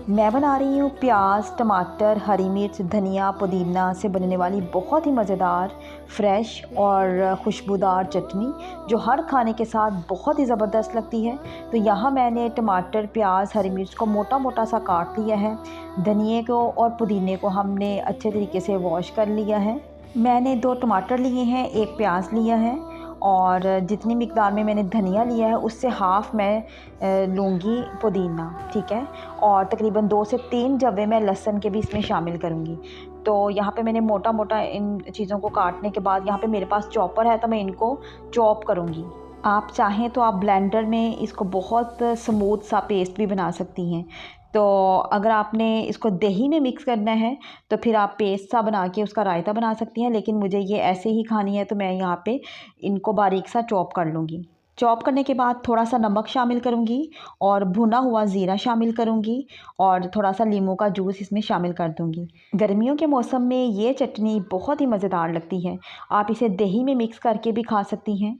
मैं बना रही हूँ प्याज, टमाटर, हरी मिर्च, धनिया, पुदीना से बनने वाली बहुत ही मज़ेदार, फ्रेश और खुशबूदार चटनी जो हर खाने के साथ बहुत ही ज़बरदस्त लगती है। तो यहाँ मैंने टमाटर, प्याज, हरी मिर्च को मोटा-मोटा सा काट लिया है। धनिये को और पुदीने को हमने अच्छे तरीके से वॉश कर लिया है। मैंने 2 टमाटर लिए हैं, 1 प्याज लिया है और जितनी मिक़दार में मैंने धनिया लिया है उससे हाफ़ मैं लूँगी पुदीना, ठीक है? और तकरीबन 2 से 3 जवे मैं लहसुन के भी इसमें शामिल करूँगी। तो यहाँ पे मैंने मोटा-मोटा इन चीज़ों को काटने के बाद यहाँ पे मेरे पास चॉपर है तो मैं इनको चॉप करूँगी। आप चाहें तो आप ब्लेंडर में इसको बहुत स्मूथ सा पेस्ट भी बना सकती हैं। तो अगर आपने इसको दही में मिक्स करना है तो फिर आप पेस्ट सा बना के उसका रायता बना सकती हैं, लेकिन मुझे ये ऐसे ही खानी है तो मैं यहाँ पे इनको बारीक सा चॉप कर लूँगी। चॉप करने के बाद थोड़ा-सा नमक शामिल करूँगी और भुना हुआ ज़ीरा शामिल करूँगी और थोड़ा-सा नींबू का जूस इसमें शामिल कर दूँगी। गर्मियों के मौसम में ये चटनी बहुत ही मज़ेदार लगती है। आप इसे दही में मिक्स करके भी खा सकती हैं।